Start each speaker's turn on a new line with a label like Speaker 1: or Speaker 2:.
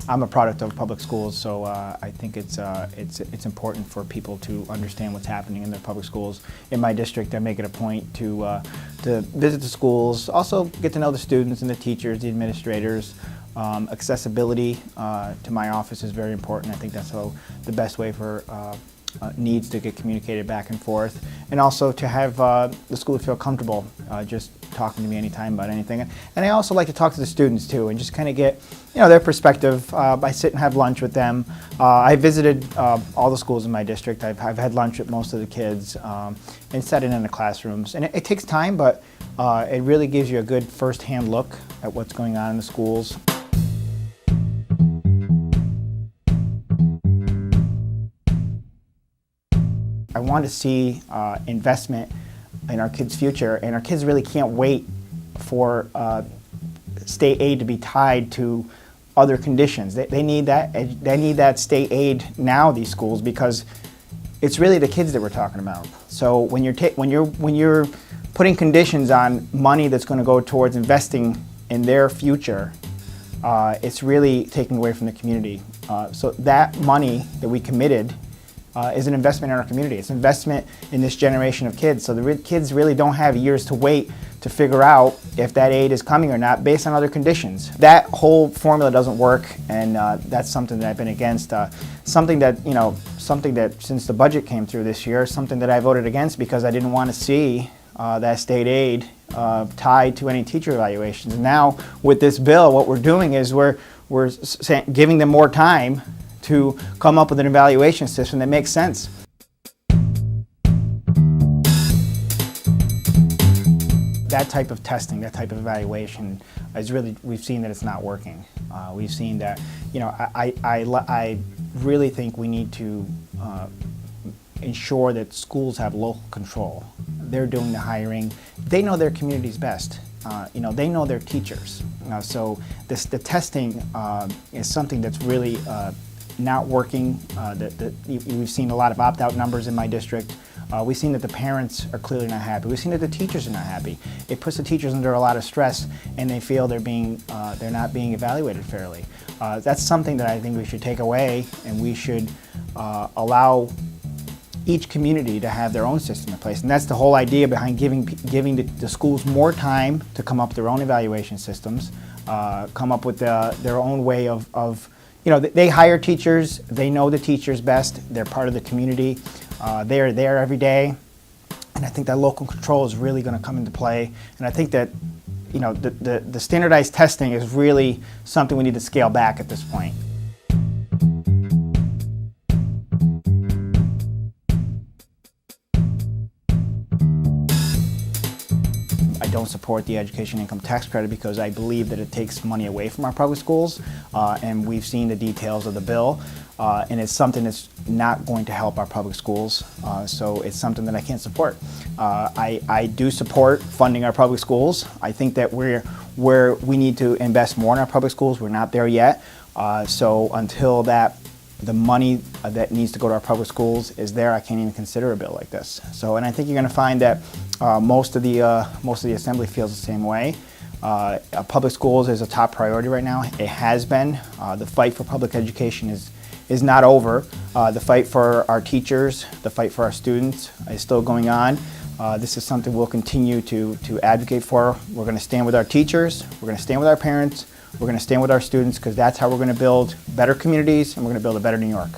Speaker 1: I'm a product of public schools, so I think it's important for people to understand what's happening in their public schools. In my district, I make it a point to visit the schools, also get to know the students and the teachers, the administrators. Accessibility to my office is very important. I think that's the best way for needs to get communicated back and forth, and also to have the school feel comfortable just talking to me anytime about anything. And I also like to talk to the students too, and just kind of get their perspective. I sit and have lunch with them. I visited all the schools in my district. I've had lunch with most of the kids and sat in the classrooms. And it takes time, but it really gives you a good first-hand look at what's going on in the schools. I want to see investment in our kids' future, and our kids really can't wait for state aid to be tied to other conditions. They need that state aid now, these schools, because it's really the kids that we're talking about. So when you're putting conditions on money that's going to go towards investing in their future, it's really taking away from the community. So that money that we committed is an investment in our community. It's an investment in this generation of kids. So the kids really don't have years to wait to figure out if that aid is coming or not based on other conditions. That whole formula doesn't work, and that's something that I've been against. Something that since the budget came through this year, something that I voted against because I didn't want to see that state aid tied to any teacher evaluations. And now with this bill, what we're doing is we're giving them more time to come up with an evaluation system that makes sense. That type of testing, that type of evaluation is really, we've seen that it's not working. We've seen that, I really think we need to ensure that schools have local control. They're doing the hiring. They know their communities best. They know their teachers. So the testing is something that's really not working. We've seen a lot of opt-out numbers in my district. We've seen that the parents are clearly not happy. We've seen that the teachers are not happy. It puts the teachers under a lot of stress, and they feel they're not being evaluated fairly. That's something that I think we should take away, and we should allow each community to have their own system in place. And that's the whole idea behind giving the schools more time to come up with their own evaluation systems, come up with their own way of they hire teachers, they know the teachers best, they're part of the community, they're there every day, and I think that local control is really going to come into play. And I think that the standardized testing is really something we need to scale back at this point. I don't support the education income tax credit because I believe that it takes money away from our public schools, and we've seen the details of the bill, and it's something that's not going to help our public schools, so it's something that I can't support. I do support funding our public schools. I think that we need to invest more in our public schools. We're not there yet, so until the money that needs to go to our public schools is there, I can't even consider a bill like this. So, and I think you're going to find that most of the assembly feels the same way. Public schools is a top priority right now. It has been. The fight for public education is not over. The fight for our teachers, the fight for our students is still going on. This is something we'll continue to advocate for. We're going to stand with our teachers. We're going to stand with our parents. We're going to stand with our students, because that's how we're going to build better communities, and we're going to build a better New York.